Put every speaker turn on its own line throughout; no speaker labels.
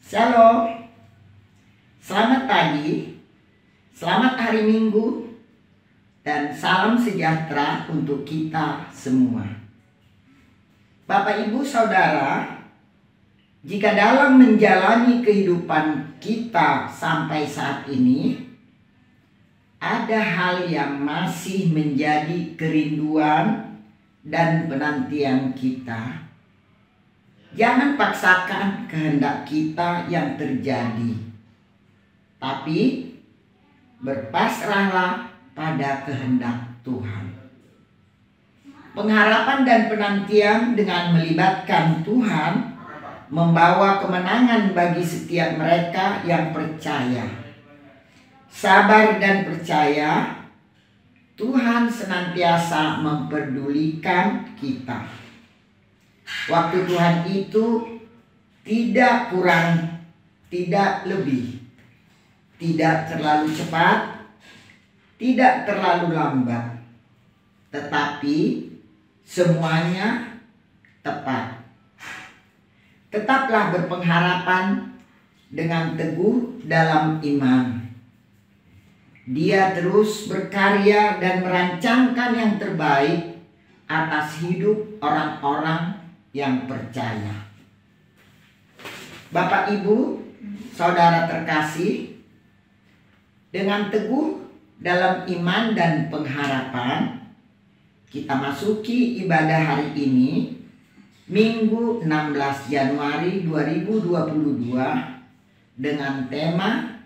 Shalom, selamat pagi, selamat hari Minggu, dan salam sejahtera untuk kita semua. Bapak, Ibu, Saudara, jika dalam menjalani kehidupan kita sampai saat ini, ada hal yang masih menjadi kerinduan dan penantian kita, jangan paksakan kehendak kita yang terjadi, tapi berpasrahlah pada kehendak Tuhan. Pengharapan dan penantian dengan melibatkan Tuhan membawa kemenangan bagi setiap mereka yang percaya. Sabar dan percaya, Tuhan senantiasa memperdulikan kita. Waktu Tuhan itu tidak kurang, tidak lebih, tidak terlalu cepat, tidak terlalu lambat, tetapi semuanya tepat. Tetaplah berpengharapan dengan teguh dalam iman. Dia terus berkarya dan merancangkan yang terbaik atas hidup orang-orang yang percaya. Bapak, Ibu, Saudara terkasih, dengan teguh dalam iman dan pengharapan, kita masuki ibadah hari ini, Minggu 16 Januari 2022, dengan tema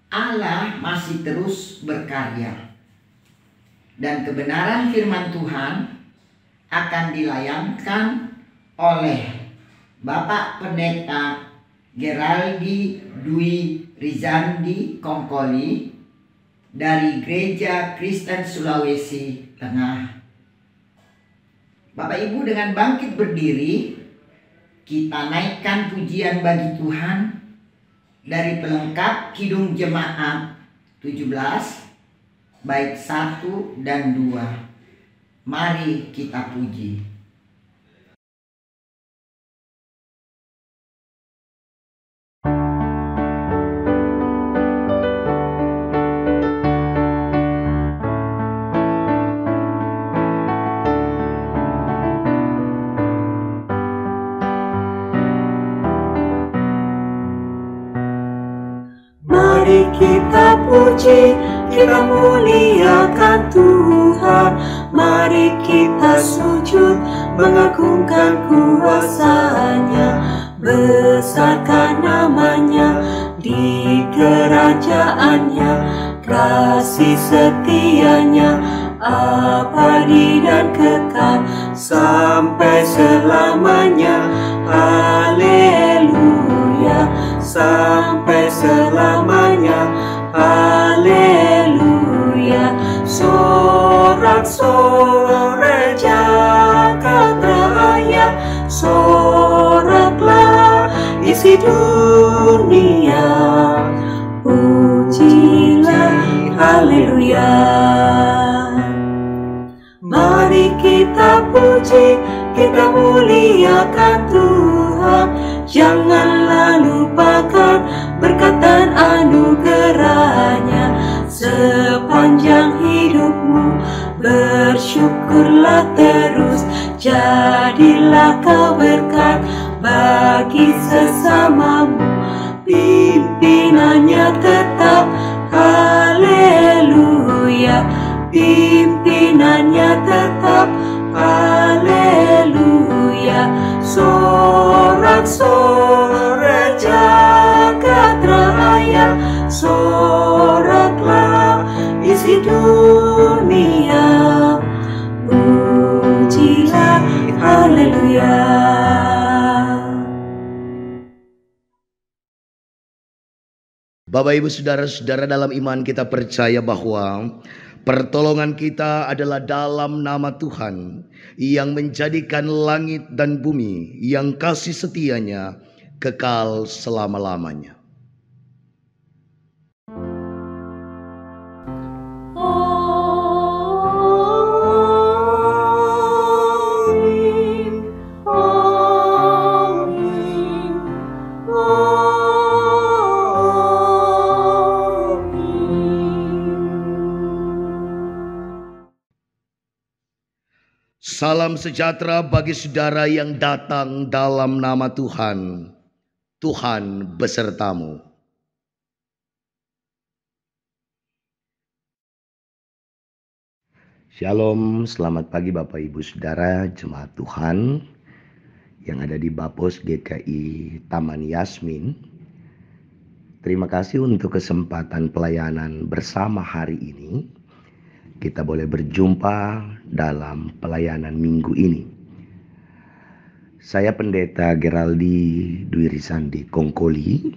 Allah masih terus berkarya. Dan kebenaran firman Tuhan akan dilayankan oleh Bapak Pendeta Geraldi Dwi Rizandi Kongkoli dari Gereja Kristen Sulawesi Tengah. Bapak, Ibu, dengan bangkit berdiri, kita naikkan pujian bagi Tuhan dari pelengkap Kidung Jemaat 17 bait 1 dan 2. Mari kita puji.
Mari kita puji, kita muliakan Tuhan. Mari kita sujud, mengagungkan kuasa-Nya. Besarkan namanya di kerajaan-Nya. Kasih setia-Nya abadi dan kekal sampai selamanya. Haleluya, sampai selamanya. Haleluya. Sorak-sorai jagat raya, soraklah isi dunia. Pujilah, haleluya. Mari kita puji, kita muliakan Tuhan. Janganlah lupakan berkat dan anugerah-Nya sepanjang hidupmu. Bersyukurlah terus, jadilah kau berkat bagi sesamamu. Pimpinannya tetap, haleluya. Pimpinannya tetap, haleluya. Sorak-sorai jagat raya, soraklah isi dunia. Pujilah, haleluya.
Bapak Ibu Saudara-saudara, dalam iman kita percaya bahwa pertolongan kita adalah dalam nama Tuhan yang menjadikan langit dan bumi, yang kasih setianya kekal selama-lamanya. Salam sejahtera bagi saudara yang datang dalam nama Tuhan. Tuhan besertamu. Shalom, selamat pagi Bapak Ibu Saudara jemaat Tuhan yang ada di Bapos GKI Taman Yasmin. Terima kasih untuk kesempatan pelayanan bersama hari ini. Kita boleh berjumpa dalam pelayanan minggu ini. Saya Pendeta Geraldi Dwi Risandi Kongkoli.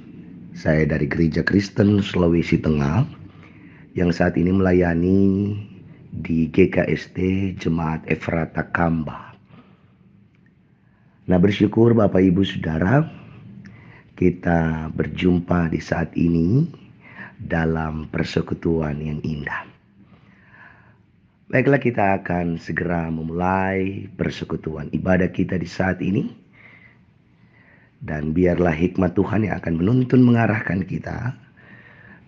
Saya dari Gereja Kristen Sulawesi Tengah yang saat ini melayani di GKST Jemaat Efrata Kamba. Nah, bersyukur Bapak Ibu Saudara, kita berjumpa di saat ini dalam persekutuan yang indah. Baiklah, kita akan segera memulai persekutuan ibadah kita di saat ini. Dan biarlah hikmat Tuhan yang akan menuntun mengarahkan kita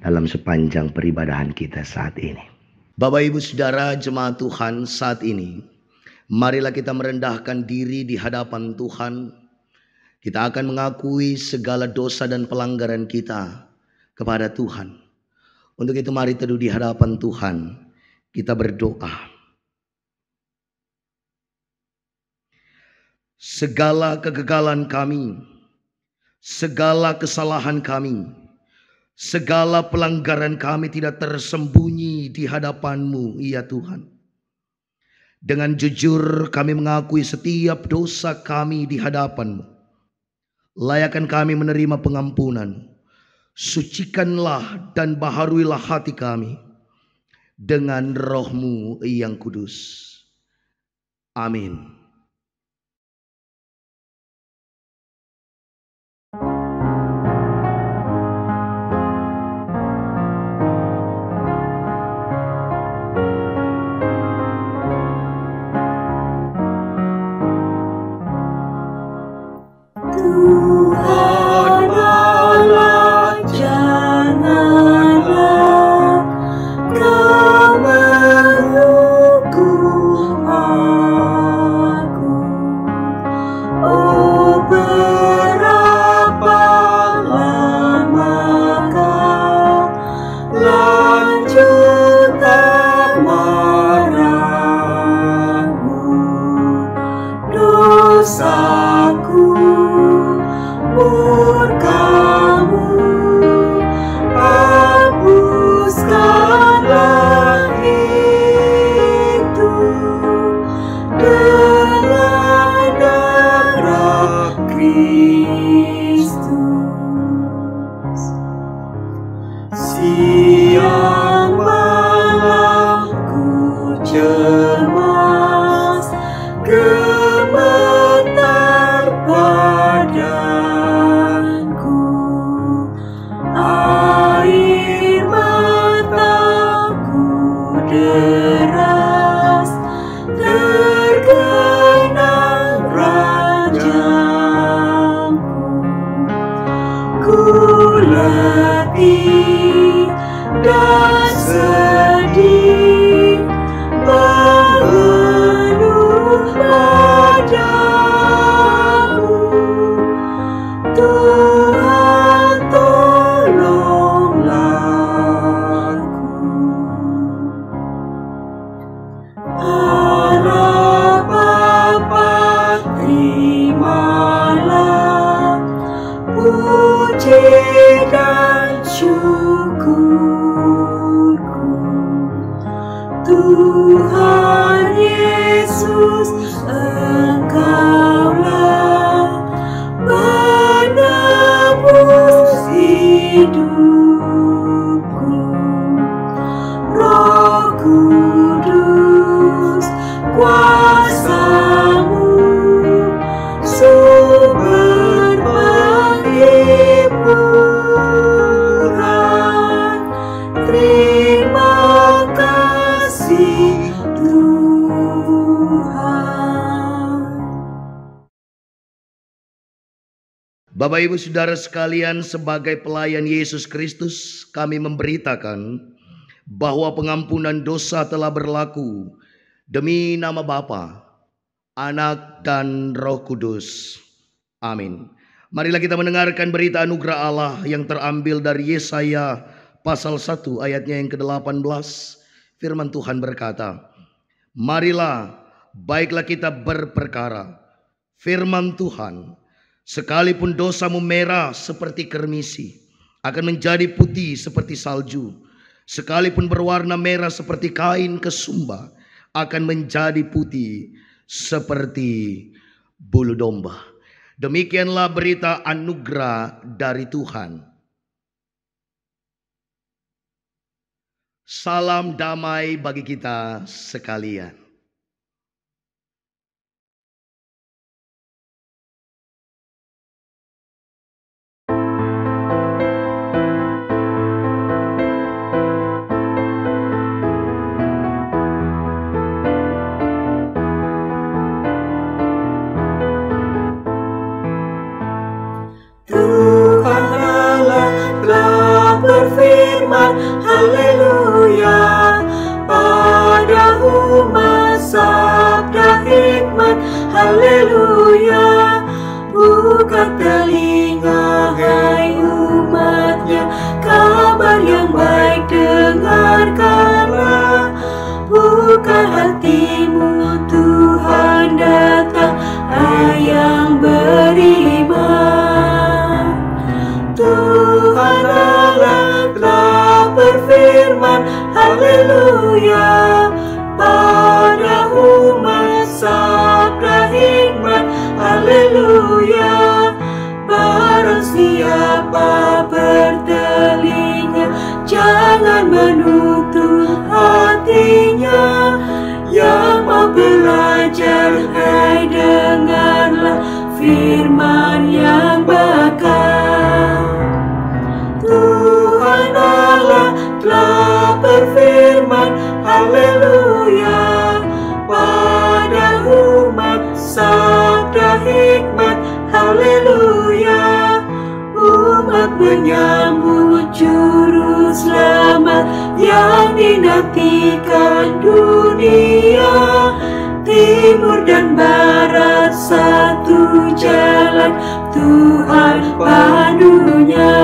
dalam sepanjang peribadahan kita saat ini. Bapak Ibu Saudara jemaat Tuhan, saat ini marilah kita merendahkan diri di hadapan Tuhan. Kita akan mengakui segala dosa dan pelanggaran kita kepada Tuhan. Untuk itu mari teduh di hadapan Tuhan. Kita berdoa. Segala kegagalan kami, segala kesalahan kami, segala pelanggaran kami tidak tersembunyi di hadapan-Mu, ya Tuhan. Dengan jujur kami mengakui setiap dosa kami di hadapan-Mu. Layakkan kami menerima pengampunan. Sucikanlah dan baharuilah hati kami dengan Roh-Mu yang kudus. Amin.
Siang malam ku cemas, gemetar badanku, air mataku deras, tergenang ranjangku. Ku letih dan sedih, mengeluh padamu. Tuhan, tolonglah aku. Allah Bapa, terimalah puji dan syukurku. Tuhan Yesus, Engkaulah penebus hidupku. Roh Kudus, kuasa-Mu, sumber penghiburan. Terima kasih Tuhan.
Bapak Ibu Saudara sekalian, sebagai pelayan Yesus Kristus, kami memberitakan bahwa pengampunan dosa telah berlaku demi nama Bapa, Anak, dan Roh Kudus. Amin. Marilah kita mendengarkan berita anugerah Allah yang terambil dari Yesaya pasal 1 ayatnya yang ke-18. Firman Tuhan berkata, marilah, baiklah kita berperkara. Firman Tuhan, sekalipun dosamu merah seperti kermisi, akan menjadi putih seperti salju. Sekalipun berwarna merah seperti kain kesumba, akan menjadi putih seperti bulu domba. Demikianlah berita anugerah dari Tuhan. Salam damai bagi kita sekalian.
Tuhan Allah telah berfirman, haleluya, pada umat sabda hikmat, haleluya. Buka telinga hai umatnya, kabar yang baik dengarkanlah. Buka hatimu, Tuhan datang, hai yang beriman. Tuhan Allah telah berfirman, haleluya, pada umat sabda hikmat, haleluya. Barang siapa bertelinga, jangan menutup hatinya. Yang mau belajar, hai dengarlah firman yang bakal. Tuhan Allah telah berfirman, haleluya, pada umat sabda hikmat, haleluya. Umat menyambut juru selamat yang dinantikan dunia. Timur dan barat satu jalan, Tuhan pandunya.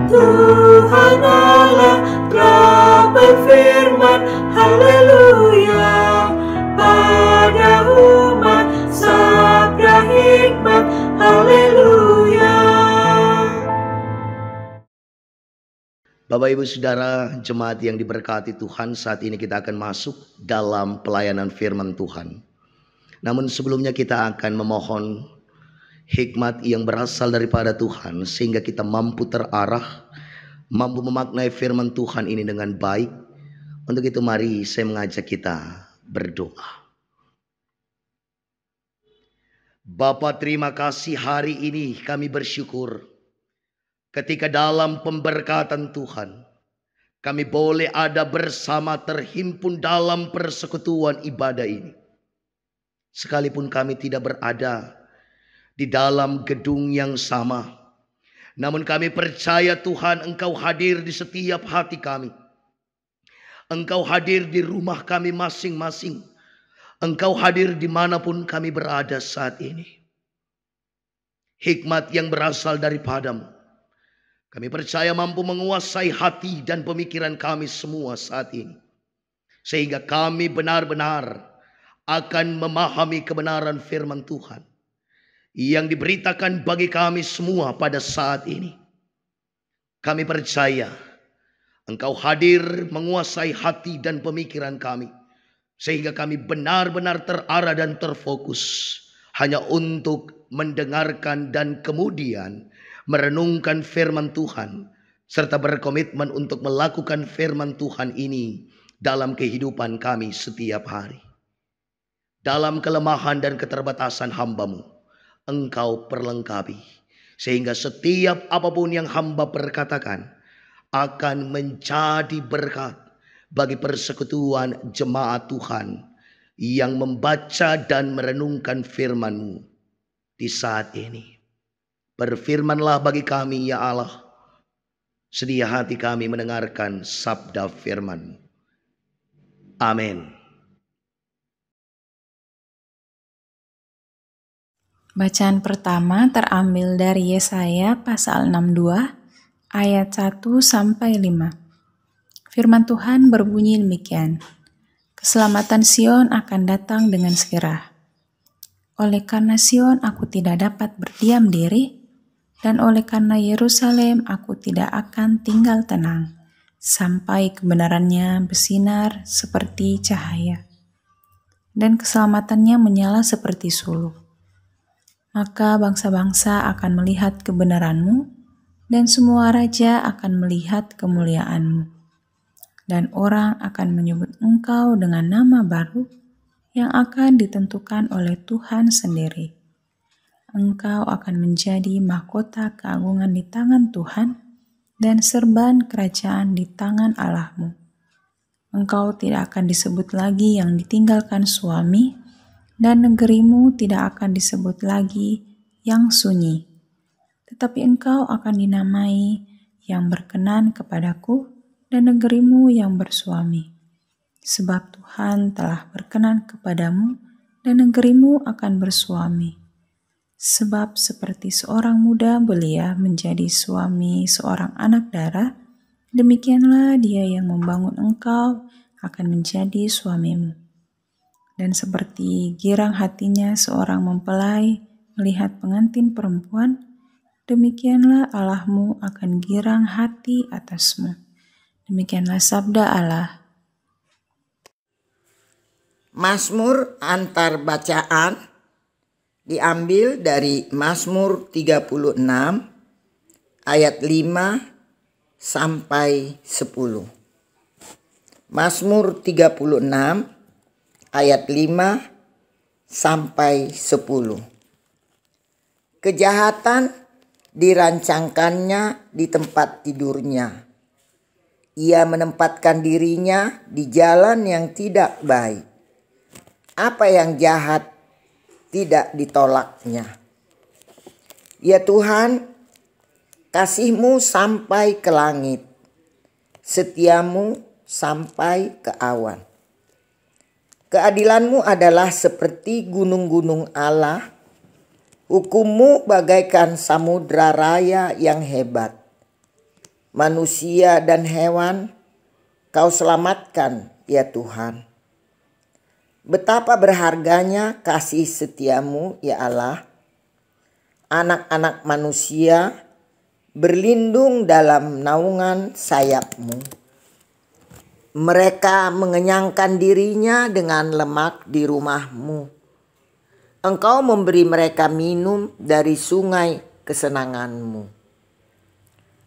Tuhan Allah telah berfirman, haleluya, pada umat sabda hikmat, haleluya.
Bapak Ibu Saudara jemaat yang diberkati Tuhan, saat ini kita akan masuk dalam pelayanan firman Tuhan. Namun sebelumnya kita akan memohon hikmat yang berasal daripada Tuhan, sehingga kita mampu terarah mampu memaknai firman Tuhan ini dengan baik. Untuk itu mari saya mengajak kita berdoa. Bapa, terima kasih hari ini kami bersyukur ketika dalam pemberkatan Tuhan kami boleh ada bersama terhimpun dalam persekutuan ibadah ini. Sekalipun kami tidak berada di dalam gedung yang sama, namun kami percaya Tuhan Engkau hadir di setiap hati kami. Engkau hadir di rumah kami masing-masing. Engkau hadir dimanapun kami berada saat ini. Hikmat yang berasal daripadamu, kami percaya mampu menguasai hati dan pemikiran kami semua saat ini. Sehingga kami benar-benar akan memahami kebenaran firman Tuhan yang diberitakan bagi kami semua pada saat ini. Kami percaya Engkau hadir menguasai hati dan pemikiran kami. Sehingga kami benar-benar terarah dan terfokus hanya untuk mendengarkan dan kemudian merenungkan firman Tuhan. Serta berkomitmen untuk melakukan firman Tuhan ini dalam kehidupan kami setiap hari. Dalam kelemahan dan keterbatasan hamba-Mu, Engkau perlengkapi. Sehingga setiap apapun yang hamba perkatakan akan menjadi berkat bagi persekutuan jemaat Tuhan yang membaca dan merenungkan firman-Mu di saat ini. Berfirmanlah bagi kami ya Allah. Sedia hati kami mendengarkan sabda firman. Amin.
Bacaan pertama terambil dari Yesaya pasal 62 ayat 1 sampai 5. Firman Tuhan berbunyi demikian. Keselamatan Sion akan datang dengan segera. Oleh karena Sion aku tidak dapat berdiam diri, dan oleh karena Yerusalem aku tidak akan tinggal tenang, sampai kebenarannya bersinar seperti cahaya, dan keselamatannya menyala seperti suluh. Maka bangsa-bangsa akan melihat kebenaran-Mu, dan semua raja akan melihat kemuliaan-Mu. Dan orang akan menyebut Engkau dengan nama baru yang akan ditentukan oleh Tuhan sendiri. Engkau akan menjadi mahkota keagungan di tangan Tuhan dan serban kerajaan di tangan Allah-Mu. Engkau tidak akan disebut lagi yang ditinggalkan suami, dan negerimu tidak akan disebut lagi yang sunyi. Tetapi engkau akan dinamai yang berkenan kepadaku, dan negerimu yang bersuami. Sebab Tuhan telah berkenan kepadamu, dan negerimu akan bersuami. Sebab seperti seorang muda belia menjadi suami seorang anak dara, demikianlah dia yang membangun engkau akan menjadi suamimu. Dan seperti girang hatinya seorang mempelai melihat pengantin perempuan, demikianlah Allah-Mu akan girang hati atasmu. Demikianlah sabda Allah.
Mazmur antar bacaan diambil dari Mazmur 36 ayat 5 sampai 10. Mazmur 36 ayat 5 sampai 10. Kejahatan dirancangkannya di tempat tidurnya. Ia menempatkan dirinya di jalan yang tidak baik. Apa yang jahat tidak ditolaknya. Ya Tuhan, kasih-Mu sampai ke langit, setia-Mu sampai ke awan. Keadilan-Mu adalah seperti gunung-gunung Allah, hukum-Mu bagaikan samudra raya yang hebat. Manusia dan hewan Kau selamatkan ya Tuhan. Betapa berharganya kasih setia-Mu ya Allah. Anak-anak manusia berlindung dalam naungan sayap-Mu. Mereka mengenyangkan dirinya dengan lemak di rumah-Mu. Engkau memberi mereka minum dari sungai kesenangan-Mu.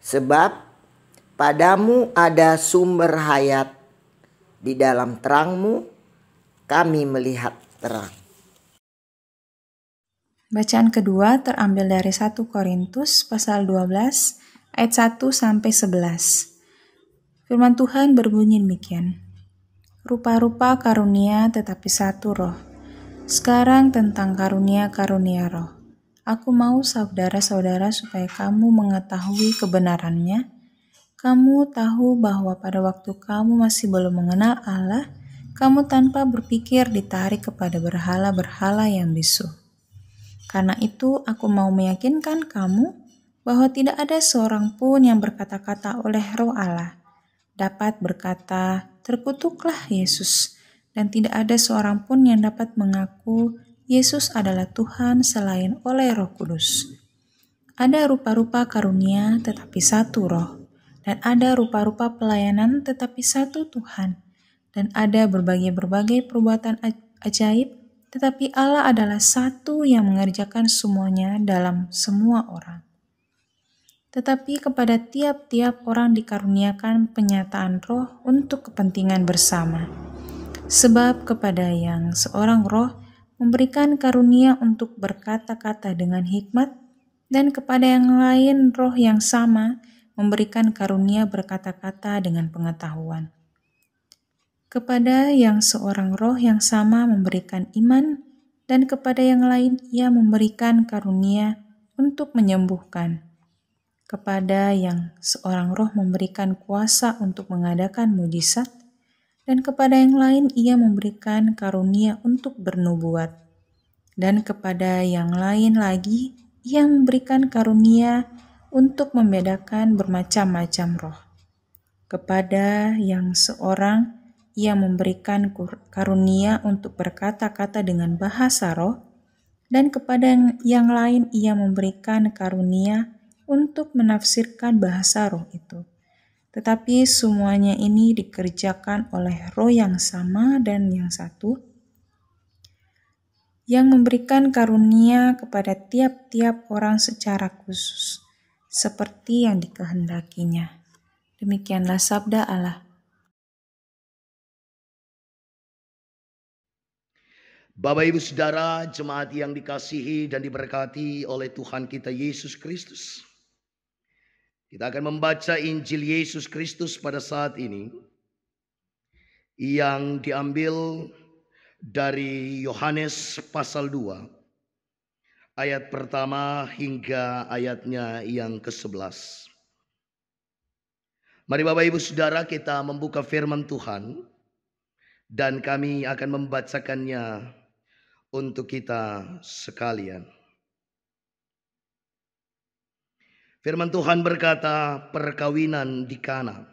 Sebab Padamu ada sumber hayat, di dalam terangmu kami melihat terang.
Bacaan kedua terambil dari 1 Korintus pasal 12 ayat 1 sampai 11. Firman Tuhan berbunyi demikian. Rupa-rupa karunia tetapi satu roh. Sekarang tentang karunia-karunia roh. Aku mau saudara-saudara supaya kamu mengetahui kebenarannya. Kamu tahu bahwa pada waktu kamu masih belum mengenal Allah, kamu tanpa berpikir ditarik kepada berhala-berhala yang bisu. Karena itu aku mau meyakinkan kamu bahwa tidak ada seorang pun yang berkata-kata oleh Roh Allah dapat berkata, terkutuklah Yesus, dan tidak ada seorang pun yang dapat mengaku Yesus adalah Tuhan selain oleh Roh Kudus. Ada rupa-rupa karunia tetapi satu roh, dan ada rupa-rupa pelayanan tetapi satu Tuhan, dan ada berbagai-berbagai perbuatan ajaib, tetapi Allah adalah satu yang mengerjakan semuanya dalam semua orang. Tetapi kepada tiap-tiap orang dikaruniakan penyataan roh untuk kepentingan bersama. Sebab kepada yang seorang roh memberikan karunia untuk berkata-kata dengan hikmat, dan kepada yang lain roh yang sama memberikan karunia berkata-kata dengan pengetahuan. Kepada yang seorang roh yang sama memberikan iman, dan kepada yang lain ia memberikan karunia untuk menyembuhkan. Kepada yang seorang roh memberikan kuasa untuk mengadakan mujizat, dan kepada yang lain ia memberikan karunia untuk bernubuat. Dan kepada yang lain lagi ia memberikan karunia untuk membedakan bermacam-macam roh. Kepada yang seorang ia memberikan karunia untuk berkata-kata dengan bahasa roh, dan kepada yang lain ia memberikan karunia untuk menafsirkan bahasa roh itu. Tetapi semuanya ini dikerjakan oleh roh yang sama dan yang satu, yang memberikan karunia kepada tiap-tiap orang secara khusus, seperti yang dikehendakinya. Demikianlah sabda Allah.
Bapak Ibu Saudara, jemaat yang dikasihi dan diberkati oleh Tuhan kita Yesus Kristus. Kita akan membaca Injil Yesus Kristus pada saat ini yang diambil dari Yohanes pasal 2 ayat pertama hingga ayatnya yang ke-11. Mari Bapak Ibu Saudara kita membuka firman Tuhan dan kami akan membacakannya untuk kita sekalian. Firman Tuhan berkata, perkawinan di Kana.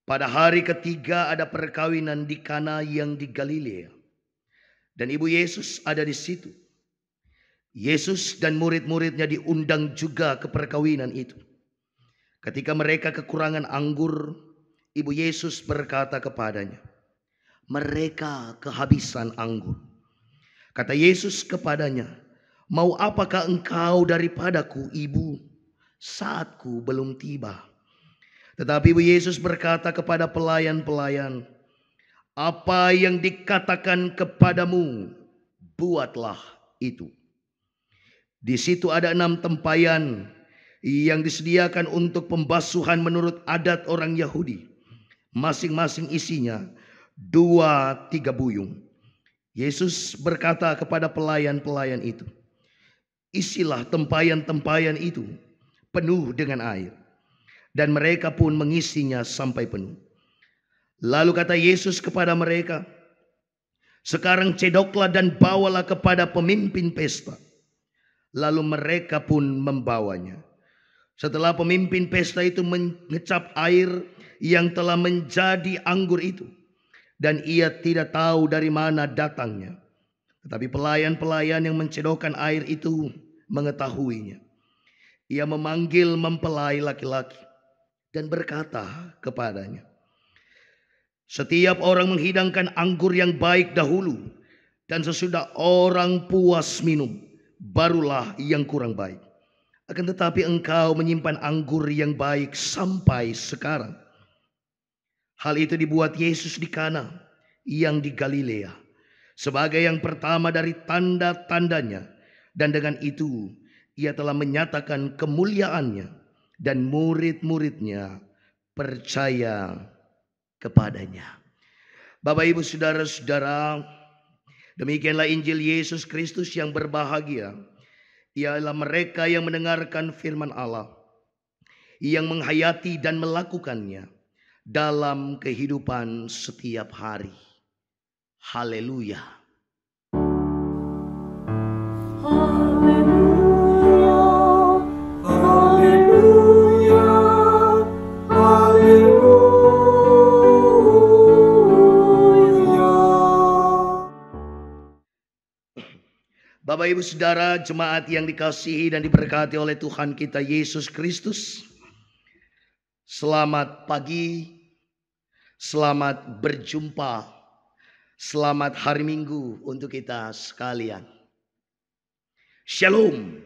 Pada hari ketiga ada perkawinan di Kana yang di Galilea. Dan ibu Yesus ada di situ. Yesus dan murid-muridnya diundang juga ke perkawinan itu. Ketika mereka kekurangan anggur, ibu Yesus berkata kepadanya, mereka kehabisan anggur. Kata Yesus kepadanya, mau apakah engkau daripadaku, ibu? Saatku belum tiba. Tetapi ibu Yesus berkata kepada pelayan-pelayan, apa yang dikatakan kepadamu, buatlah itu. Di situ ada 6 tempayan yang disediakan untuk pembasuhan menurut adat orang Yahudi. Masing-masing isinya 2-3 buyung. Yesus berkata kepada pelayan-pelayan itu, isilah tempayan-tempayan itu penuh dengan air. Dan mereka pun mengisinya sampai penuh. Lalu kata Yesus kepada mereka, sekarang cedoklah dan bawalah kepada pemimpin pesta. Lalu mereka pun membawanya. Setelah pemimpin pesta itu mengecap air yang telah menjadi anggur itu, dan ia tidak tahu dari mana datangnya. Tetapi pelayan-pelayan yang mencedokkan air itu mengetahuinya. Ia memanggil mempelai laki-laki dan berkata kepadanya, setiap orang menghidangkan anggur yang baik dahulu, dan sesudah orang puas minum, barulah yang kurang baik. Akan tetapi engkau menyimpan anggur yang baik sampai sekarang. Hal itu dibuat Yesus di Kana yang di Galilea sebagai yang pertama dari tanda-tandanya. Dan dengan itu ia telah menyatakan kemuliaannya dan murid-muridnya percaya kepadanya. Bapak, Ibu, saudara-saudara, demikianlah Injil Yesus Kristus yang berbahagia. Ialah mereka yang mendengarkan firman Allah, yang menghayati dan melakukannya dalam kehidupan setiap hari. Haleluya.
Haleluya, haleluya, haleluya.
Bapak, Ibu, saudara, jemaat yang dikasihi dan diberkati oleh Tuhan kita Yesus Kristus, selamat pagi, selamat berjumpa, selamat hari Minggu untuk kita sekalian. Shalom.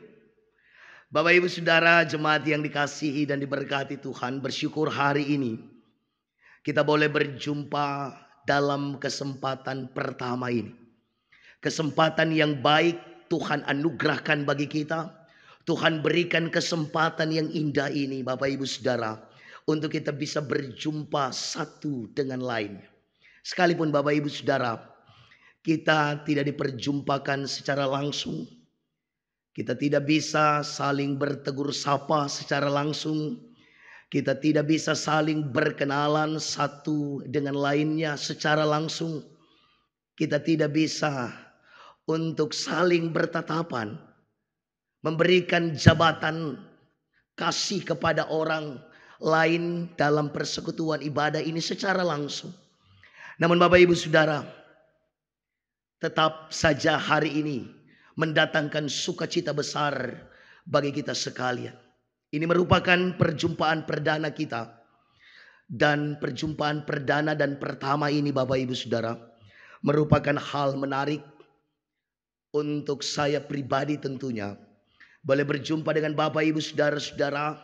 Bapak, Ibu, saudara, jemaat yang dikasihi dan diberkati Tuhan, bersyukur hari ini kita boleh berjumpa dalam kesempatan pertama ini. Kesempatan yang baik Tuhan anugerahkan bagi kita. Tuhan berikan kesempatan yang indah ini, Bapak, Ibu, saudara, untuk kita bisa berjumpa satu dengan lain. Sekalipun Bapak, Ibu, saudara, kita tidak diperjumpakan secara langsung. Kita tidak bisa saling bertegur sapa secara langsung. Kita tidak bisa saling berkenalan satu dengan lainnya secara langsung. Kita tidak bisa untuk saling bertatapan, memberikan jabatan kasih kepada orang lain dalam persekutuan ibadah ini secara langsung. Namun Bapak, Ibu, saudara, tetap saja hari ini mendatangkan sukacita besar bagi kita sekalian. Ini merupakan perjumpaan perdana kita. Dan perjumpaan perdana dan pertama ini, Bapak, Ibu, saudara, merupakan hal menarik untuk saya pribadi tentunya. Boleh berjumpa dengan Bapak, Ibu, saudara-saudara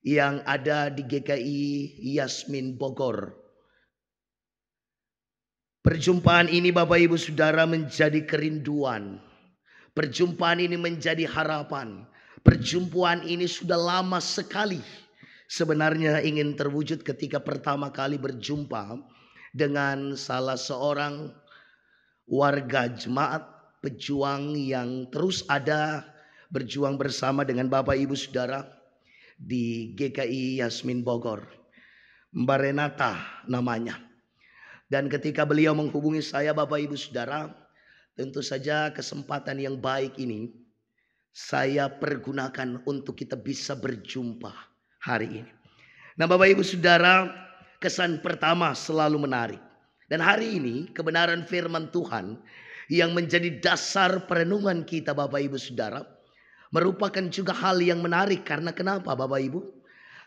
yang ada di GKI Yasmin Bogor. Perjumpaan ini, Bapak, Ibu, saudara, menjadi kerinduan. Perjumpaan ini menjadi harapan. Perjumpaan ini sudah lama sekali sebenarnya ingin terwujud ketika pertama kali berjumpa dengan salah seorang warga jemaat pejuang yang terus ada berjuang bersama dengan Bapak, Ibu, saudara di GKI Yasmin Bogor. Mbak Renata namanya. Dan ketika beliau menghubungi saya, Bapak, Ibu, saudara, tentu saja kesempatan yang baik ini saya pergunakan untuk kita bisa berjumpa hari ini. Nah, Bapak, Ibu, saudara, kesan pertama selalu menarik. Dan hari ini kebenaran firman Tuhan yang menjadi dasar perenungan kita, Bapak, Ibu, saudara, merupakan juga hal yang menarik. Karena kenapa, Bapak, Ibu?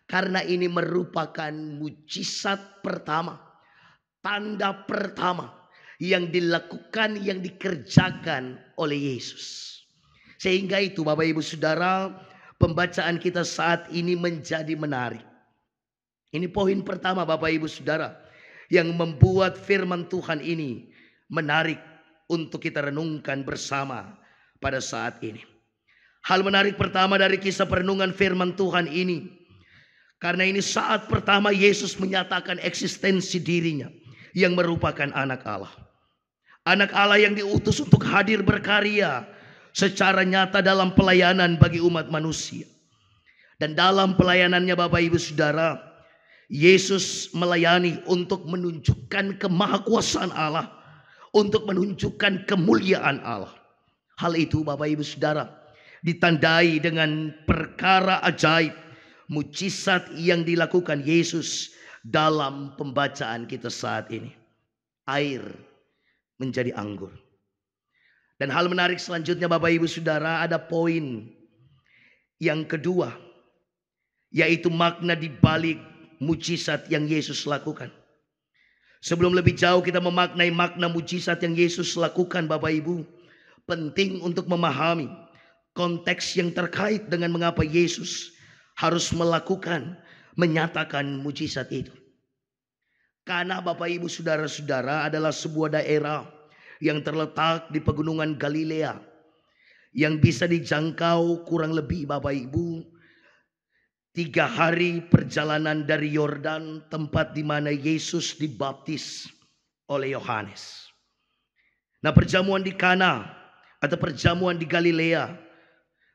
Karena ini merupakan mujizat pertama, tanda pertama yang dilakukan, yang dikerjakan oleh Yesus. Sehingga itu, Bapak, Ibu, saudara, pembacaan kita saat ini menjadi menarik. Ini poin pertama, Bapak, Ibu, saudara, yang membuat firman Tuhan ini menarik untuk kita renungkan bersama pada saat ini. Hal menarik pertama dari kisah perenungan firman Tuhan ini, karena ini saat pertama Yesus menyatakan eksistensi dirinya yang merupakan anak Allah. Anak Allah yang diutus untuk hadir berkarya secara nyata dalam pelayanan bagi umat manusia. Dan dalam pelayanannya, Bapak, Ibu, saudara, Yesus melayani untuk menunjukkan kemahakuasaan Allah, untuk menunjukkan kemuliaan Allah. Hal itu, Bapak, Ibu, saudara, ditandai dengan perkara ajaib, mujizat yang dilakukan Yesus dalam pembacaan kita saat ini. Air menjadi anggur. Dan hal menarik selanjutnya, Bapak, Ibu, saudara, ada poin yang kedua, yaitu makna di balik mujizat yang Yesus lakukan. Sebelum lebih jauh kita memaknai makna mujizat yang Yesus lakukan, Bapak, Ibu, penting untuk memahami konteks yang terkait dengan mengapa Yesus harus menyatakan mujizat itu. Karena Bapak Ibu Saudara-saudara adalah sebuah daerah yang terletak di pegunungan Galilea yang bisa dijangkau kurang lebih Bapak Ibu 3 hari perjalanan dari Yordan, tempat di mana Yesus dibaptis oleh Yohanes. Nah, perjamuan di Kana atau perjamuan di Galilea,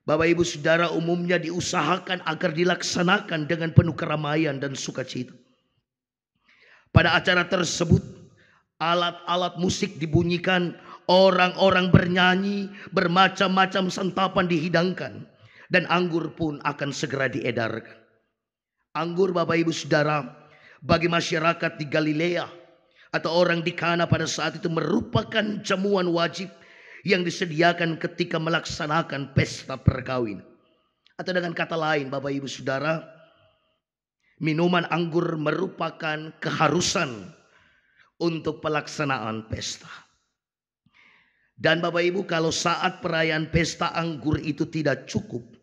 Bapak Ibu Saudara, umumnya diusahakan agar dilaksanakan dengan penuh keramaian dan sukacita. Pada acara tersebut, alat-alat musik dibunyikan, orang-orang bernyanyi, bermacam-macam santapan dihidangkan, dan anggur pun akan segera diedarkan. Anggur Bapak Ibu Saudara, bagi masyarakat di Galilea atau orang di Kana pada saat itu merupakan jamuan wajib yang disediakan ketika melaksanakan pesta perkawinan. Atau dengan kata lain Bapak Ibu Saudara, minuman anggur merupakan keharusan untuk pelaksanaan pesta. Dan Bapak Ibu, kalau saat perayaan pesta anggur itu tidak cukup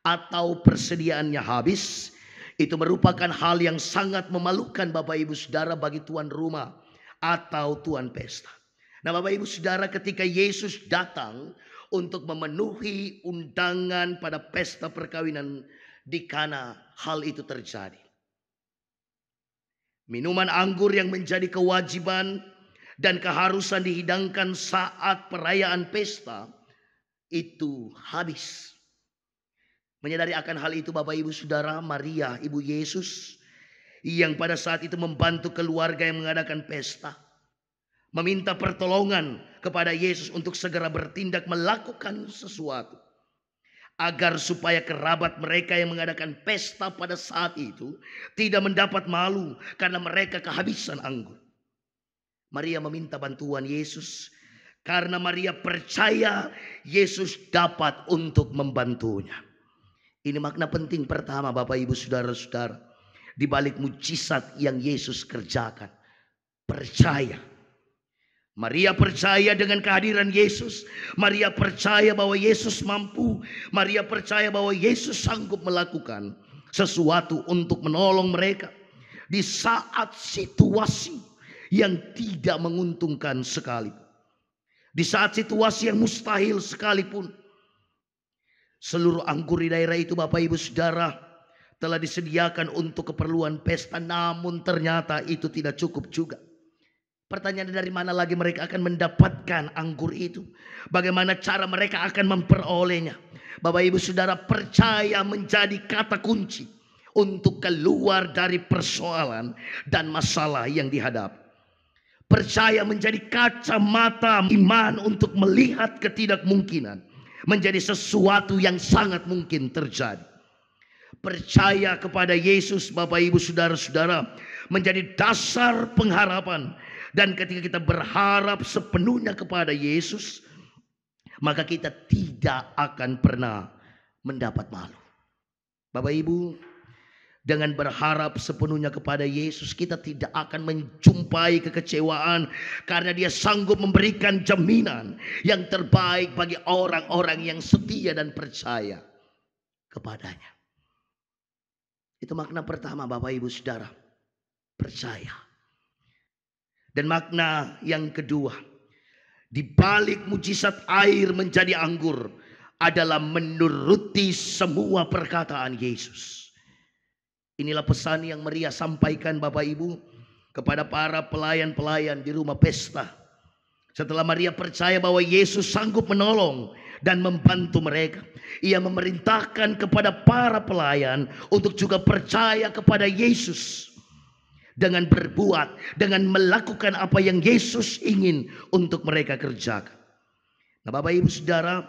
atau persediaannya habis, itu merupakan hal yang sangat memalukan Bapak Ibu Saudara bagi tuan rumah atau tuan pesta. Nah Bapak Ibu Saudara, ketika Yesus datang untuk memenuhi undangan pada pesta perkawinan di Kana, hal itu terjadi. Minuman anggur yang menjadi kewajiban dan keharusan dihidangkan saat perayaan pesta itu habis. Menyadari akan hal itu Bapak Ibu Saudara, Maria ibu Yesus yang pada saat itu membantu keluarga yang mengadakan pesta, meminta pertolongan kepada Yesus untuk segera bertindak melakukan sesuatu agar supaya kerabat mereka yang mengadakan pesta pada saat itu tidak mendapat malu karena mereka kehabisan anggur. Maria meminta bantuan Yesus karena Maria percaya Yesus dapat untuk membantunya. Ini makna penting pertama Bapak Ibu Saudara-saudara, di balik mujizat yang Yesus kerjakan. Percaya. Maria percaya dengan kehadiran Yesus. Maria percaya bahwa Yesus mampu. Maria percaya bahwa Yesus sanggup melakukan sesuatu untuk menolong mereka di saat situasi yang tidak menguntungkan sekalipun. Di saat situasi yang mustahil sekalipun. Seluruh anggur di daerah itu Bapak Ibu Saudara telah disediakan untuk keperluan pesta, namun ternyata itu tidak cukup juga. Pertanyaan, dari mana lagi mereka akan mendapatkan anggur itu? Bagaimana cara mereka akan memperolehnya? Bapak Ibu Saudara, percaya menjadi kata kunci untuk keluar dari persoalan dan masalah yang dihadapi. Percaya menjadi kacamata iman untuk melihat ketidakmungkinan menjadi sesuatu yang sangat mungkin terjadi. Percaya kepada Yesus Bapak Ibu Saudara-saudara menjadi dasar pengharapan. Dan ketika kita berharap sepenuhnya kepada Yesus, maka kita tidak akan pernah mendapat malu. Bapak Ibu, dengan berharap sepenuhnya kepada Yesus, kita tidak akan menjumpai kekecewaan, karena Dia sanggup memberikan jaminan yang terbaik bagi orang-orang yang setia dan percaya kepadanya. Itu makna pertama Bapak Ibu Saudara, percaya. Dan makna yang kedua, di balik mujizat air menjadi anggur adalah menuruti semua perkataan Yesus. Inilah pesan yang Maria sampaikan Bapak Ibu kepada para pelayan-pelayan di rumah pesta. Setelah Maria percaya bahwa Yesus sanggup menolong dan membantu mereka, ia memerintahkan kepada para pelayan untuk juga percaya kepada Yesus. Dengan berbuat, dengan melakukan apa yang Yesus ingin untuk mereka kerjakan. Nah Bapak Ibu Saudara,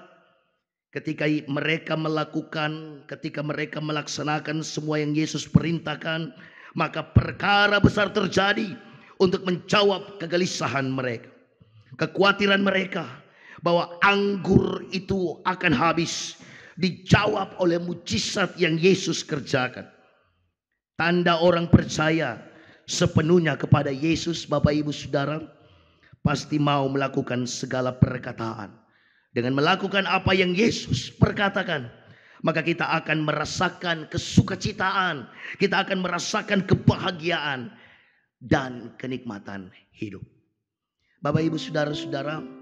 ketika mereka melaksanakan semua yang Yesus perintahkan, maka perkara besar terjadi untuk menjawab kegelisahan mereka. Kekhawatiran mereka bahwa anggur itu akan habis, dijawab oleh mujizat yang Yesus kerjakan. Tanda orang percaya sepenuhnya kepada Yesus Bapak Ibu Saudara pasti mau melakukan segala perkataan Dengan melakukan apa yang Yesus perkatakan, maka kita akan merasakan kesukacitaan, kita akan merasakan kebahagiaan dan kenikmatan hidup. Bapak, Ibu, saudara-saudara,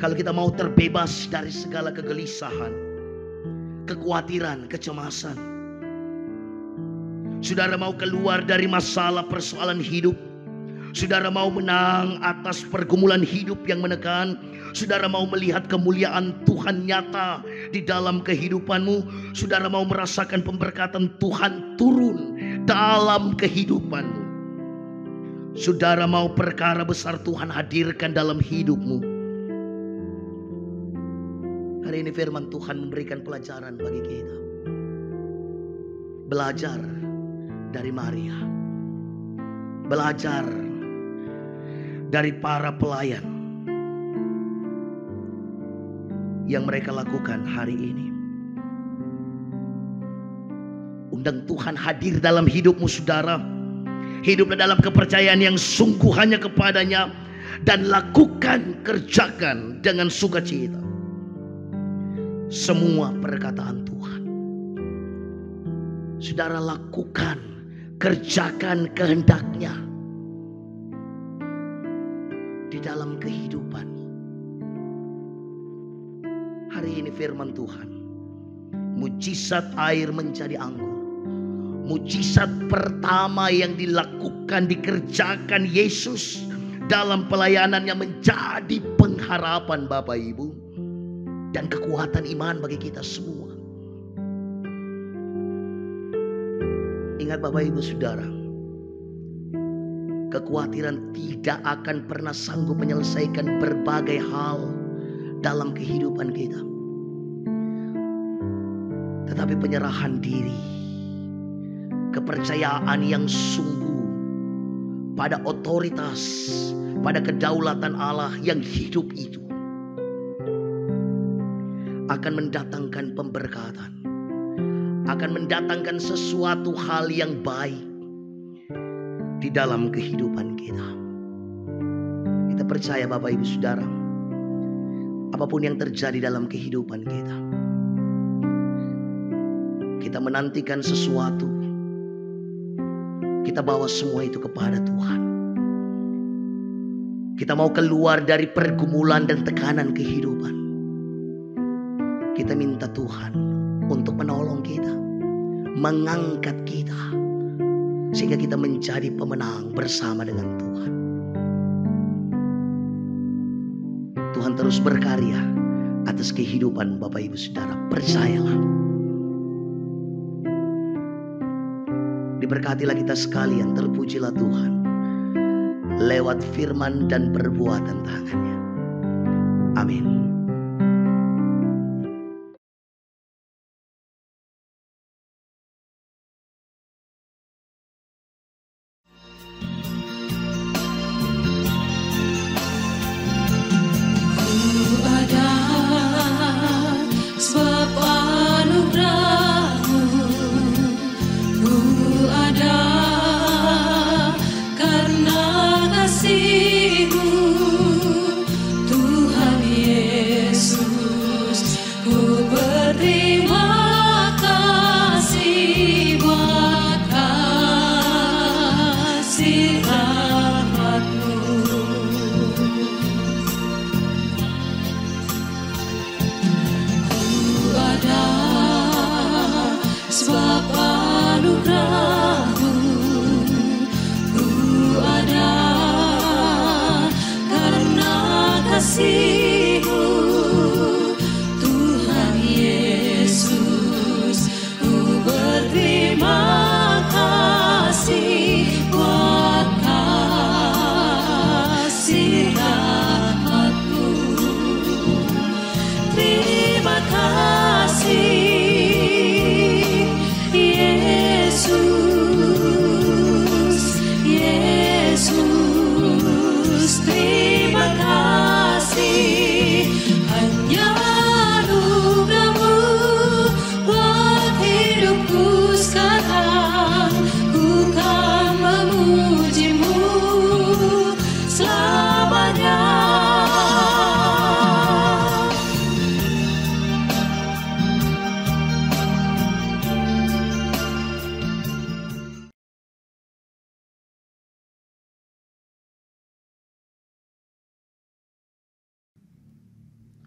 kalau kita mau terbebas dari segala kegelisahan, kekhawatiran, kecemasan, saudara mau keluar dari masalah persoalan hidup, saudara mau menang atas pergumulan hidup yang menekan, saudara mau melihat kemuliaan Tuhan nyata di dalam kehidupanmu, saudara mau merasakan pemberkatan Tuhan turun dalam kehidupanmu, saudara mau perkara besar Tuhan hadirkan dalam hidupmu. Hari ini firman Tuhan memberikan pelajaran bagi kita. Belajar dari Maria. Belajar dari para pelayan yang mereka lakukan hari ini. Undang Tuhan hadir dalam hidupmu, saudara. Hiduplah dalam kepercayaan yang sungguh hanya kepadanya, dan lakukan, kerjakan dengan sukacita semua perkataan Tuhan. Saudara, lakukan, kerjakan kehendaknya di dalam kehidupanmu. Hari ini firman Tuhan, mujizat air menjadi anggur, mujizat pertama yang dilakukan, dikerjakan Yesus dalam pelayanannya, menjadi pengharapan Bapak Ibu dan kekuatan iman bagi kita semua. Ingat Bapak Ibu Saudara, kekhawatiran tidak akan pernah sanggup menyelesaikan berbagai hal dalam kehidupan kita. Tetapi penyerahan diri, kepercayaan yang sungguh pada otoritas, pada kedaulatan Allah yang hidup itu akan mendatangkan pemberkatan, akan mendatangkan sesuatu hal yang baik di dalam kehidupan kita. Kita percaya Bapak Ibu Saudara, apapun yang terjadi dalam kehidupan kita, kita menantikan sesuatu, kita bawa semua itu kepada Tuhan. Kita mau keluar dari pergumulan dan tekanan kehidupan. Kita minta Tuhan untuk menolong kita, mengangkat kita, sehingga kita menjadi pemenang bersama dengan Tuhan. Tuhan terus berkarya atas kehidupan Bapak Ibu Saudara. Percayalah. Diberkatilah kita sekalian, terpujilah Tuhan lewat firman dan perbuatan tangannya. Amin.
Terima kasih.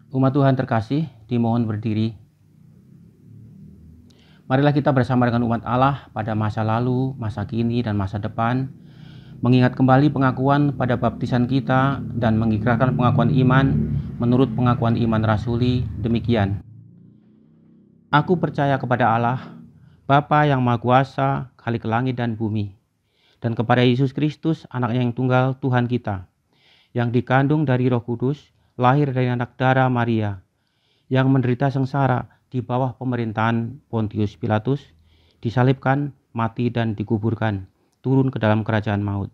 Umat Tuhan terkasih, dimohon berdiri. Marilah kita bersama dengan umat Allah pada masa lalu, masa kini, dan masa depan, mengingat kembali pengakuan pada baptisan kita dan mengikrarkan pengakuan iman menurut pengakuan iman rasuli demikian. Aku percaya kepada Allah, Bapa yang Maha Kuasa, Khalik langit dan bumi, dan kepada Yesus Kristus, Anaknya yang tunggal Tuhan kita, yang dikandung dari Roh Kudus, lahir dari anak darah Maria, yang menderita sengsara di bawah pemerintahan Pontius Pilatus, disalibkan, mati dan dikuburkan, turun ke dalam kerajaan maut.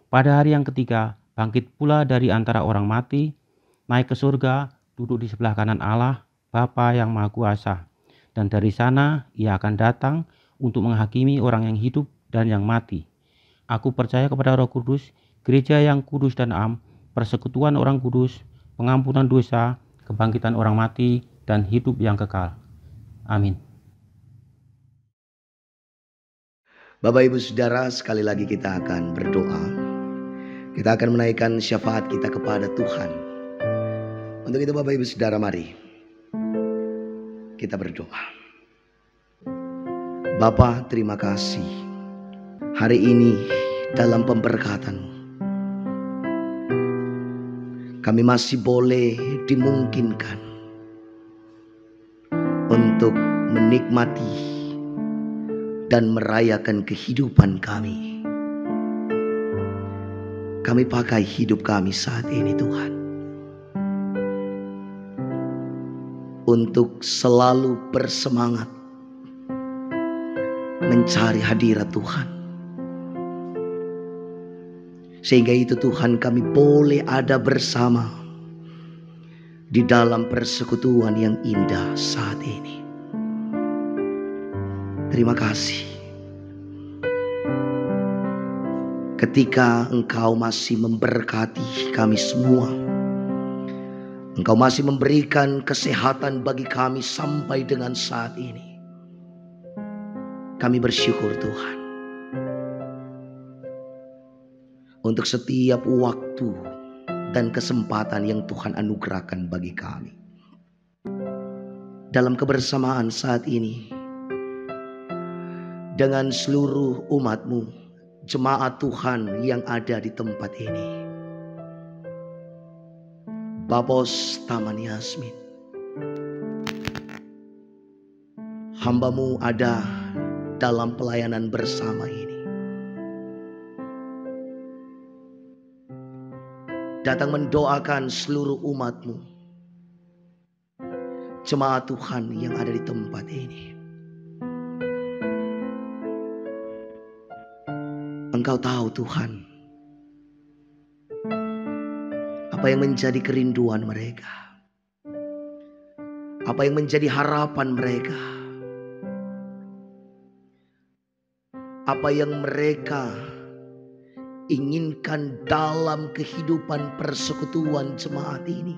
Pada hari yang ketiga, bangkit pula dari antara orang mati, naik ke surga, duduk di sebelah kanan Allah, Bapa yang Maha Kuasa. Dan dari sana ia akan datang untuk menghakimi orang yang hidup dan yang mati. Aku percaya kepada Roh Kudus, gereja yang kudus dan am, persekutuan orang kudus, pengampunan dosa, kebangkitan orang mati, dan hidup yang kekal. Amin.
Bapak Ibu Saudara, sekali lagi kita akan berdoa. Kita akan menaikkan syafaat kita kepada Tuhan. Untuk itu Bapak Ibu Saudara, mari kita berdoa. Bapa, terima kasih hari ini dalam pemberkatan-Mu kami masih boleh dimungkinkan untuk menikmati dan merayakan kehidupan kami. Kami pakai hidup kami saat ini Tuhan untuk selalu bersemangat mencari hadirat Tuhan. Sehingga itu Tuhan, kami boleh ada bersama di dalam persekutuan yang indah saat ini. Terima kasih. Ketika Engkau masih memberkati kami semua, Engkau masih memberikan kesehatan bagi kami sampai dengan saat ini. Kami bersyukur Tuhan untuk setiap waktu dan kesempatan yang Tuhan anugerahkan bagi kami. Dalam kebersamaan saat ini dengan seluruh umat-Mu, jemaat Tuhan yang ada di tempat ini. Bapos Taman Yasmin, hamba-Mu ada dalam pelayanan bersama ini. Datang mendoakan seluruh umat-Mu, jemaat Tuhan yang ada di tempat ini. Engkau tahu Tuhan apa yang menjadi kerinduan mereka, apa yang menjadi harapan mereka, apa yang mereka inginkan dalam kehidupan persekutuan jemaat ini.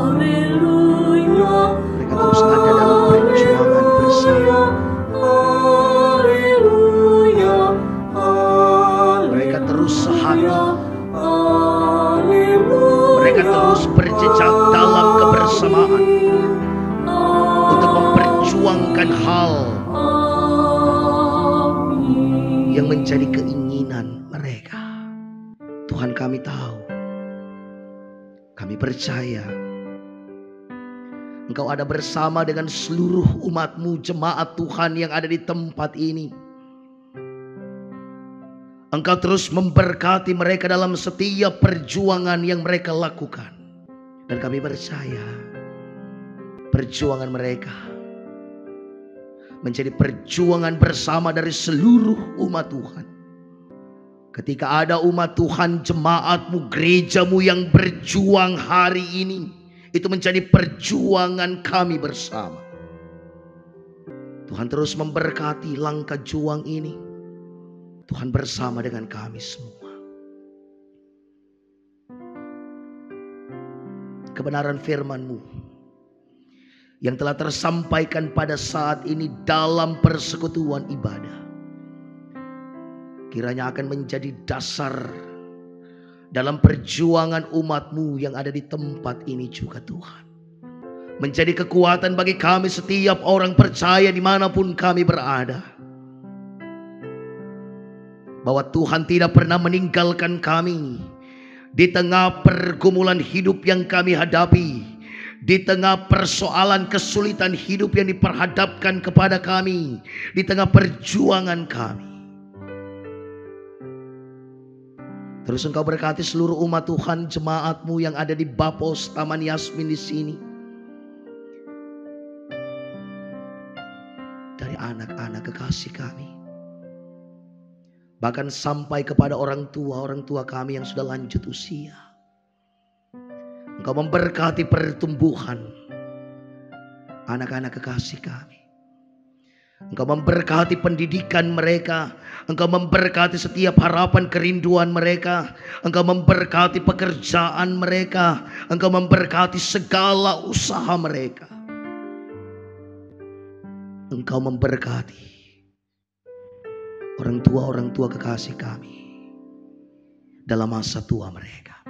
Haleluya,
Mereka terus ada dalam perjuangan bersama.
haleluya,
Mereka terus sehati.
haleluya.
Mereka terus berjejak dalam kebersamaan untuk memperjuangkan hal yang menjadi keinginan mereka. Tuhan, kami tahu, kami percaya Engkau ada bersama dengan seluruh umat-Mu, jemaat Tuhan yang ada di tempat ini. Engkau terus memberkati mereka dalam setiap perjuangan yang mereka lakukan. Dan kami percaya perjuangan mereka menjadi perjuangan bersama dari seluruh umat Tuhan. Ketika ada umat Tuhan, jemaat-Mu, gereja-Mu yang berjuang hari ini, itu menjadi perjuangan kami bersama. Tuhan terus memberkati langkah juang ini. Tuhan bersama dengan kami semua. Kebenaran firman-Mu yang telah tersampaikan pada saat ini dalam persekutuan ibadah, kiranya akan menjadi dasar dalam perjuangan umat-Mu yang ada di tempat ini juga Tuhan. Menjadi kekuatan bagi kami setiap orang percaya dimanapun kami berada. Bahwa Tuhan tidak pernah meninggalkan kami di tengah pergumulan hidup yang kami hadapi, di tengah persoalan kesulitan hidup yang diperhadapkan kepada kami, di tengah perjuangan kami. Terus Engkau berkati seluruh umat Tuhan, jemaat-Mu yang ada di Bapos Taman Yasmin di sini. Dari anak-anak kekasih kami, bahkan sampai kepada orang tua kami yang sudah lanjut usia. Engkau memberkati pertumbuhan anak-anak kekasih kami. Engkau memberkati pendidikan mereka. Engkau memberkati setiap harapan kerinduan mereka. Engkau memberkati pekerjaan mereka. Engkau memberkati segala usaha mereka. Engkau memberkati orang tua kekasih kami dalam masa tua mereka.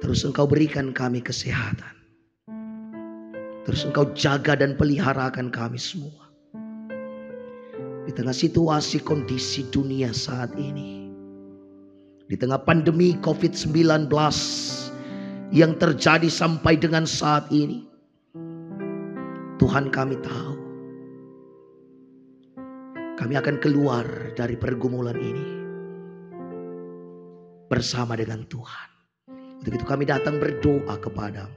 Terus Engkau berikan kami kesehatan. Terus Engkau jaga dan peliharakan kami semua. Di tengah situasi kondisi dunia saat ini, di tengah pandemi COVID-19 yang terjadi sampai dengan saat ini, Tuhan, kami tahu kami akan keluar dari pergumulan ini bersama dengan Tuhan. Untuk itu kami datang berdoa kepadamu.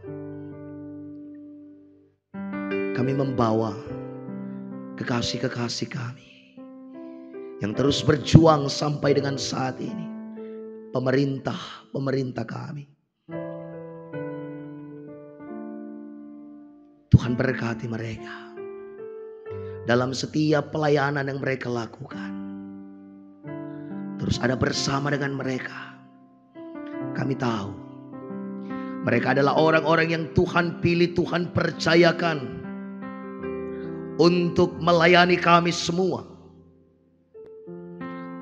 Kami membawa kekasih-kekasih kami yang terus berjuang sampai dengan saat ini. Pemerintah kami. Tuhan berkati mereka dalam setiap pelayanan yang mereka lakukan. Terus ada bersama dengan mereka. Kami tahu mereka adalah orang-orang yang Tuhan pilih, Tuhan percayakan untuk melayani kami semua,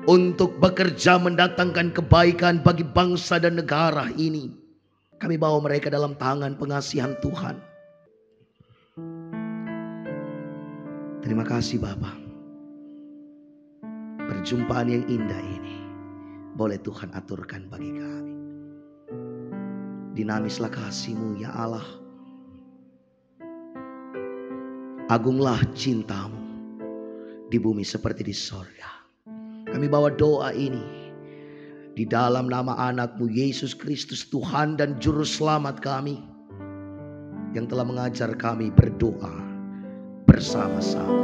untuk bekerja mendatangkan kebaikan bagi bangsa dan negara ini. Kami bawa mereka dalam tangan pengasihan Tuhan. Terima kasih Bapa. Perjumpaan yang indah ini boleh Tuhan aturkan bagi kami. Dinamislah kasih-Mu ya Allah. Agunglah cinta-Mu di bumi seperti di sorga. Kami bawa doa ini di dalam nama anak-Mu Yesus Kristus, Tuhan dan Juru Selamat kami, yang telah mengajar kami berdoa bersama-sama.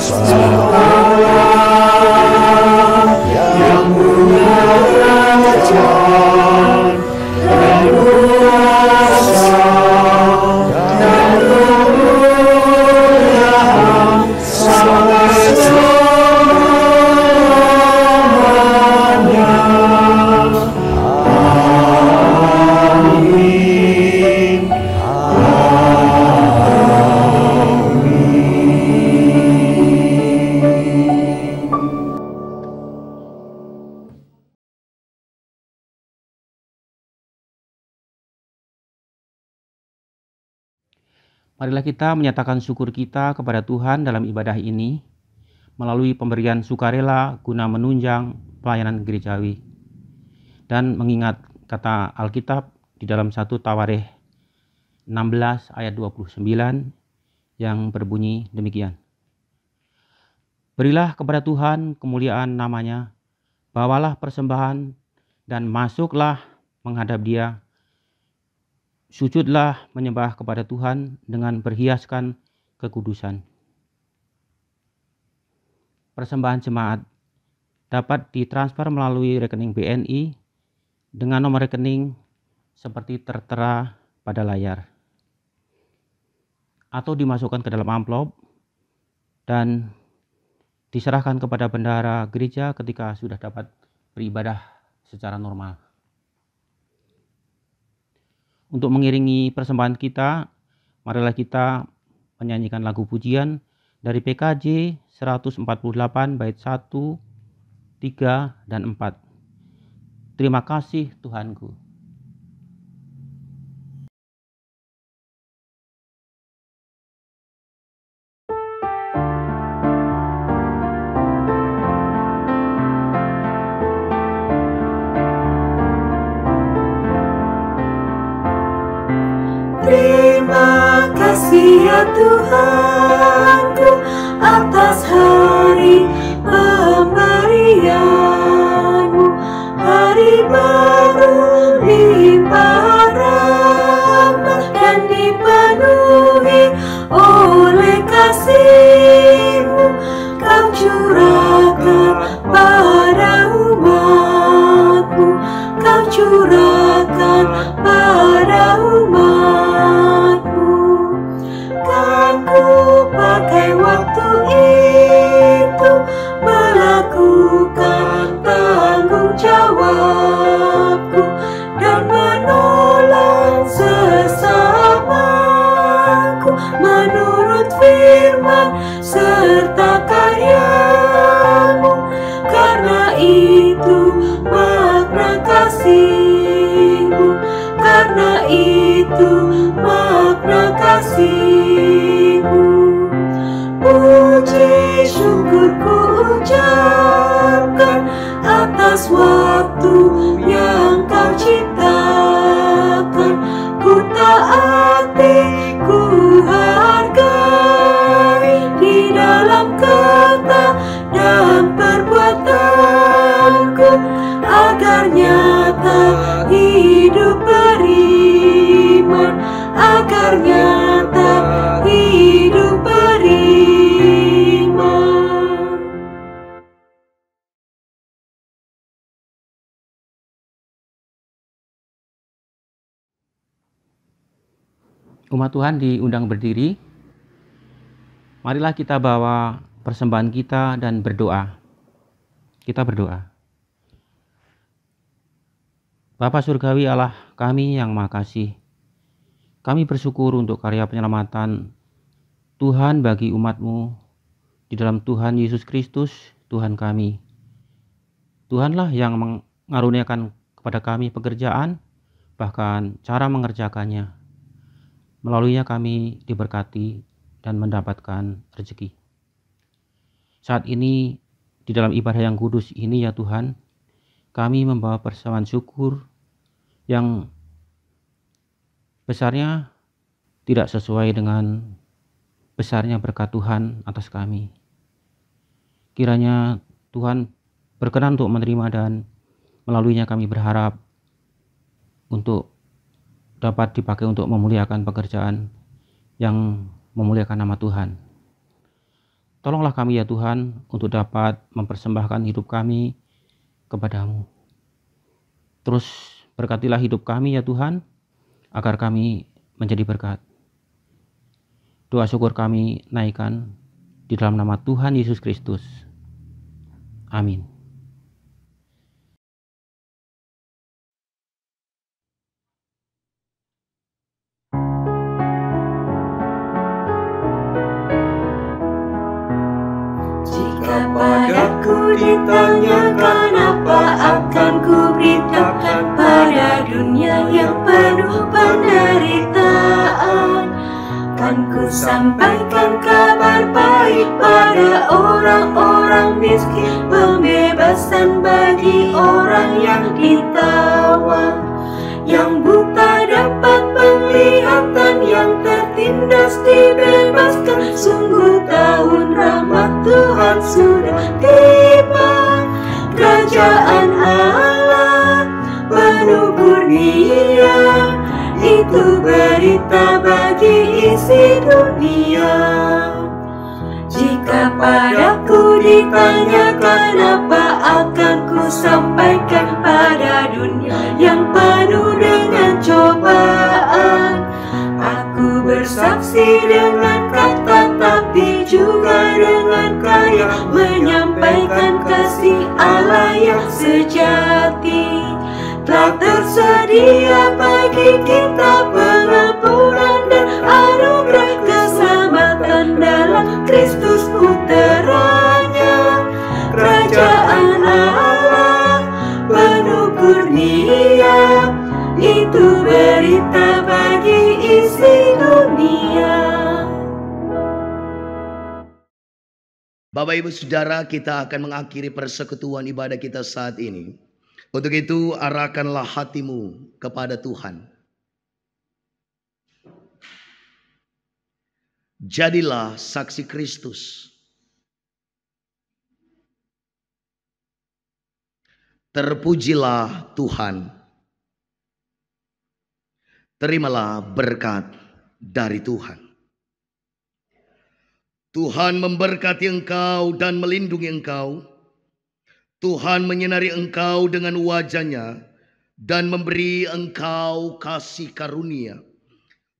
Selamat
Marilah kita menyatakan syukur kita kepada Tuhan dalam ibadah ini melalui pemberian sukarela guna menunjang pelayanan gerejawi. Dan mengingat kata Alkitab di dalam 1 Tawarikh 16 ayat 29 yang berbunyi demikian. Berilah kepada Tuhan kemuliaan namanya, bawalah persembahan dan masuklah menghadap Dia. Sujudlah menyembah kepada Tuhan dengan berhiaskan kekudusan. Persembahan jemaat dapat ditransfer melalui rekening BNI dengan nomor rekening seperti tertera pada layar, atau dimasukkan ke dalam amplop dan diserahkan kepada bendahara gereja ketika sudah dapat beribadah secara normal. Untuk mengiringi persembahan kita, marilah kita menyanyikan lagu pujian dari PKJ 148 bait 1, 3, dan 4. Terima kasih Tuhanku.
Terima kasih ya Tuhanku atas hari pemberian-Mu, hari baru limpah rahmat dan dipenuhi oleh kasih-Mu. Kau curahkan pada umat-Mu, Kau curahkan pada umat-Mu. Kan ku pakai waktu itu melakukan tanggung jawabku dan menolong sesamaku menurut firman serta karya-Mu. Karena itu makna kasih-Mu, karena itu makna kasih-Mu. Puji syukurku ucapkan atas waktu yang Kau ciptakan. Ku taati, ku hargai di dalam kata dan perbuatanku, agar nyata hidup beriman, agar nyata hidup beriman.
Umat Tuhan diundang berdiri. Marilah kita bawa persembahan kita dan berdoa. Kita berdoa. Bapa Surgawi Allah kami yang Maha Kasih, kami bersyukur untuk karya penyelamatan Tuhan bagi umat-Mu di dalam Tuhan Yesus Kristus, Tuhan kami. Tuhanlah yang mengaruniakan kepada kami pekerjaan, bahkan cara mengerjakannya. Melaluinya kami diberkati dan mendapatkan rezeki. Saat ini di dalam ibadah yang kudus ini ya Tuhan, kami membawa persembahan syukur yang besarnya tidak sesuai dengan besarnya berkat Tuhan atas kami. Kiranya Tuhan berkenan untuk menerima dan melaluinya kami berharap untuk dapat dipakai untuk memuliakan pekerjaan yang memuliakan nama Tuhan. Tolonglah kami ya Tuhan untuk dapat mempersembahkan hidup kami kepada-Mu. Terus berkatilah hidup kami ya Tuhan, agar kami menjadi berkat. Doa syukur kami naikkan di dalam nama Tuhan Yesus Kristus. Amin.
Padaku ditanyakan apa akan ku beritakan pada dunia yang penuh penderitaan. akan ku sampaikan kabar baik pada orang-orang miskin, pembebasan bagi orang yang ditawan, yang buta dapat penglihatan, yang tertindas dibebaskan. Sungguh tahun rahmat Tuhan sudah tiba. Kerajaan Allah penuh kurnia, itu berita bagi isi dunia. Jika padaku ditanya kenapa, akan ku sampaikan pada dunia yang penuh dengan cobaan. Aku bersaksi dengan kata, tapi juga dengan karya, menyampaikan kasih Allah yang sejati. Telah tersedia bagi kita pengampunan dan anugerah keselamatan dalam Kristus puteranya. Kerajaan Allah penuh kurnia, itu berita bagi isi dunia.
Bapak Ibu Saudara, kita akan mengakhiri persekutuan ibadah kita saat ini. Untuk itu arahkanlah hatimu kepada Tuhan. Jadilah saksi Kristus. Terpujilah Tuhan. Terimalah berkat dari Tuhan. Tuhan memberkati engkau dan melindungi engkau. Tuhan menyinari engkau dengan wajah-Nya dan memberi engkau kasih karunia.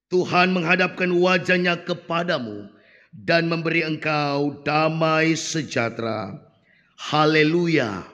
Tuhan menghadapkan wajah-Nya kepadamu dan memberi engkau damai sejahtera. Haleluya.